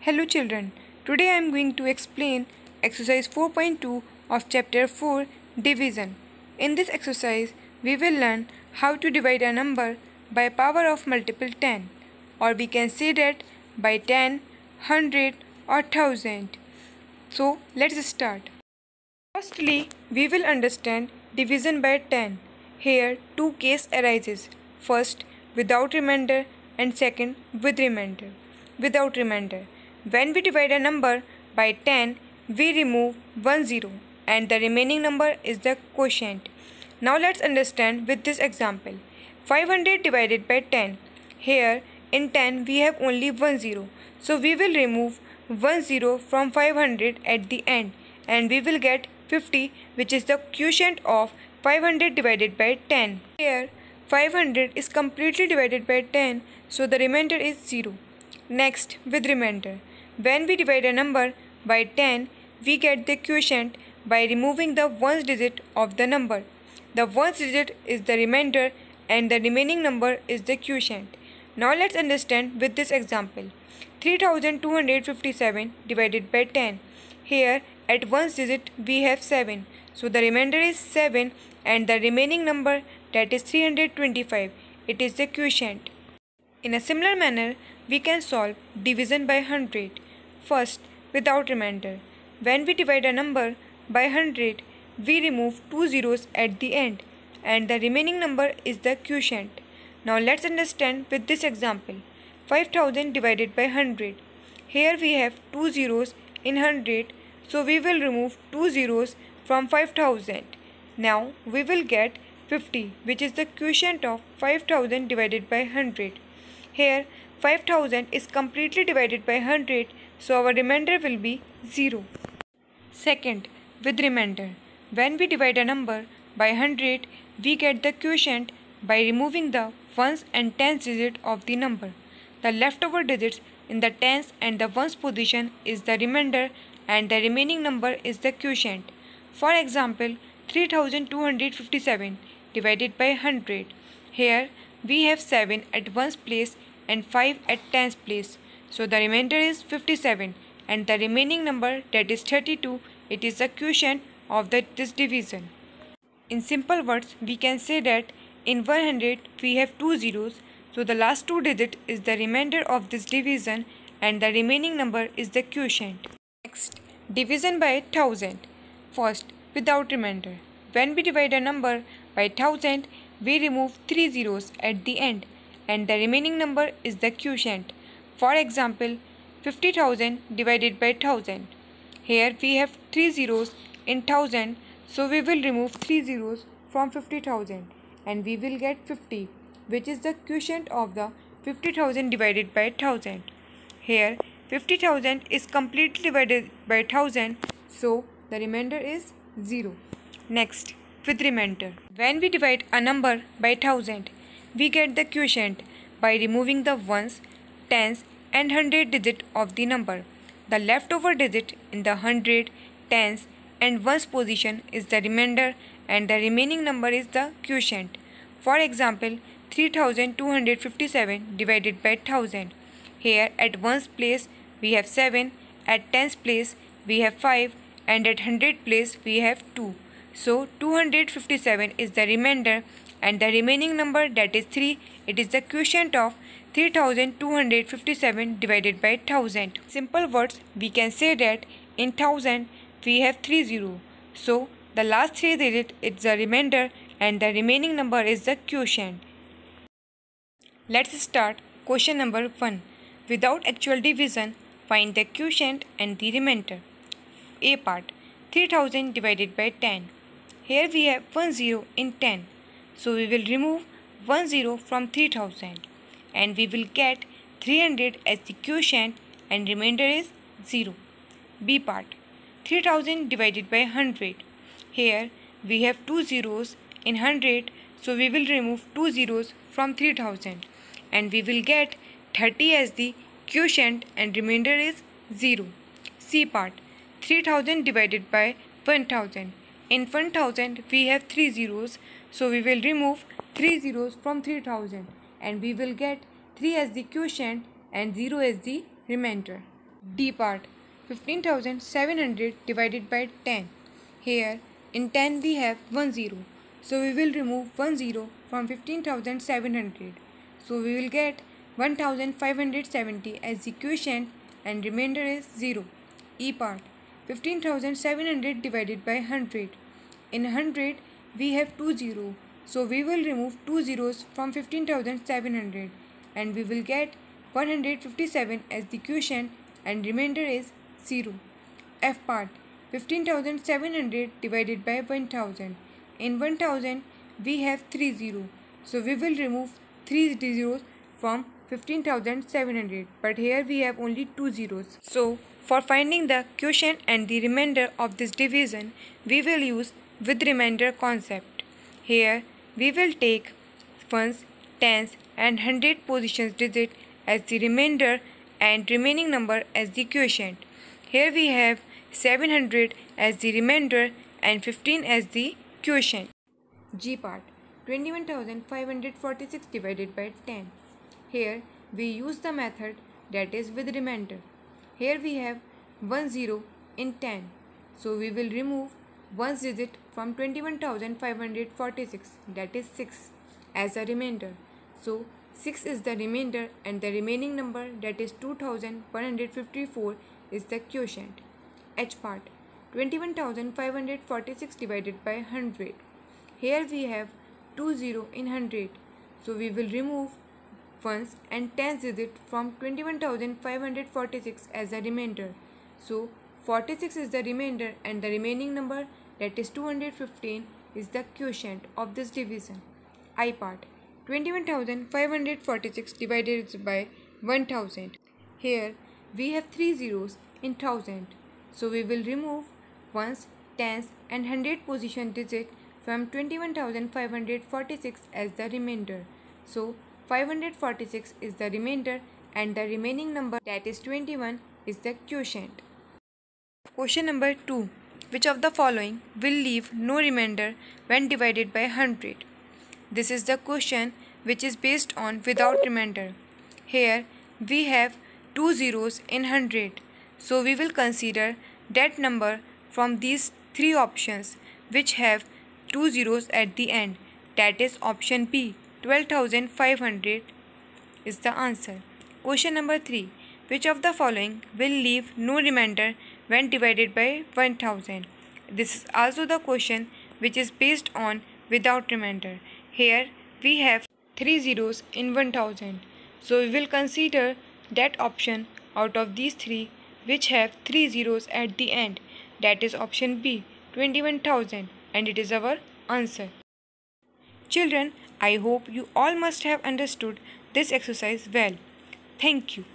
Hello children, today I am going to explain exercise 4.2 of chapter 4 division. In this exercise, we will learn how to divide a number by power of multiple 10, or we can say that by 10, 100 or 1000. So let's start. Firstly, we will understand division by 10. Here two cases arises. First, without remainder, and second, with remainder. Without remainder. When we divide a number by 10, we remove 1 0 and the remaining number is the quotient. Now let's understand with this example. 500 divided by 10. Here in 10 we have only 1 0. So we will remove 1 0 from 500 at the end and we will get 50, which is the quotient of 500 divided by 10. Here 500 is completely divided by 10, so the remainder is 0. Next, with remainder. When we divide a number by 10, we get the quotient by removing the ones digit of the number. The ones digit is the remainder and the remaining number is the quotient. Now let's understand with this example. 3257 divided by 10. Here at ones digit we have 7. So the remainder is 7 and the remaining number, that is 325. It is the quotient. In a similar manner, we can solve division by 100. First, without remainder. When we divide a number by 100, we remove 2 zeros at the end and the remaining number is the quotient. Now let's understand with this example. 5000 divided by 100. Here we have 2 zeros in 100, so we will remove 2 zeros from 5000. Now we will get 50, which is the quotient of 5000 divided by 100. Here 5000 is completely divided by 100, so our remainder will be 0. Second, with remainder. When we divide a number by 100, we get the quotient by removing the ones and tens digit of the number. The leftover digits in the tens and the ones position is the remainder and the remaining number is the quotient. For example, 3257 divided by 100. Here we have 7 at ones place and 5 at tens place. So the remainder is 57 and the remaining number, that is 32, it is the quotient of this division. In simple words, we can say that in 100 we have 2 zeros, so the last 2 digit is the remainder of this division and the remaining number is the quotient. Next, division by 1000. First, without remainder. When we divide a number by 1000, we remove 3 zeros at the end and the remaining number is the quotient. For example, 50,000 divided by 1000. Here we have 3 zeros in 1000, so we will remove 3 zeros from 50,000 and we will get 50, which is the quotient of the 50,000 divided by 1000. Here 50,000 is completely divided by 1000, so the remainder is 0. Next, with remainder. When we divide a number by 1000, we get the quotient by removing the ones, tens and 100 digit of the number. The leftover digit in the 100, tens and ones position is the remainder and the remaining number is the quotient. For example, 3257 divided by 1000. Here at ones place we have 7, at tens place we have 5 and at 100 place we have 2. So 257 is the remainder and the remaining number, that is 3, it is the quotient of 3257 divided by 1000. Simple words, we can say that in 1000 we have 3 zeros. So the last 3 digit is the remainder and the remaining number is the quotient. Let's start question number 1. Without actual division, find the quotient and the remainder. A part, 3000 divided by 10. Here we have 1 0 in 10. So we will remove 1 0 from 3000 and we will get 300 as the quotient and remainder is 0. B part, 3000 divided by 100. Here we have 2 zeros in 100, so we will remove 2 zeros from 3000 and we will get 30 as the quotient and remainder is 0. C part, 3000 divided by 1000. In 1000 we have 3 zeros, so we will remove 3 zeros from 3000 and we will get 3 as the quotient and 0 as the remainder. D part, 15,700 divided by 10. Here in 10 we have 1 0. So we will remove 1 0 from 15,700. So we will get 1,570 as the quotient and remainder is 0. E part, 15,700 divided by 100. In 100 we have 2 0. So we will remove 2 zeros from 15,700 and we will get 157 as the quotient and remainder is 0. F part, 15,700 divided by 1000. In 1000 we have 3 zeros. So we will remove 3 zeros from 15,700, but here we have only 2 zeros. So for finding the quotient and the remainder of this division, we will use with remainder concept. Here we will take ones, tens and hundred positions digit as the remainder and remaining number as the quotient. Here we have 700 as the remainder and 15 as the quotient. G part, 21,546 divided by 10. Here we use the method that is with remainder. Here we have 1 0 in 10. So we will remove 1 digit from 21,546, that is 6 as a remainder. So 6 is the remainder and the remaining number, that is 2,154, is the quotient. H part, 21,546 divided by 100. Here we have 2 0 in 100. So we will remove ones and tens digit from 21,546 as a remainder. So 46 is the remainder and the remaining number, that is 215, is the quotient of this division. I part, 21,546 divided by 1000. Here we have 3 zeros in 1000. So we will remove ones, tens and hundred position digit from 21,546 as the remainder. So 546 is the remainder and the remaining number, that is 21, is the quotient. Question number 2. Which of the following will leave no remainder when divided by 100? This is the question which is based on without remainder. Here we have 2 zeros in 100. So we will consider that number from these three options which have 2 zeros at the end. That is option B, 12,500 is the answer. Question number 3. Which of the following will leave no remainder when divided by 1000? This is also the question which is based on without remainder. Here we have 3 zeros in 1000. So we will consider that option out of these three which have 3 zeros at the end. That is option B, 21,000, and it is our answer. Children, I hope you all must have understood this exercise well. Thank you.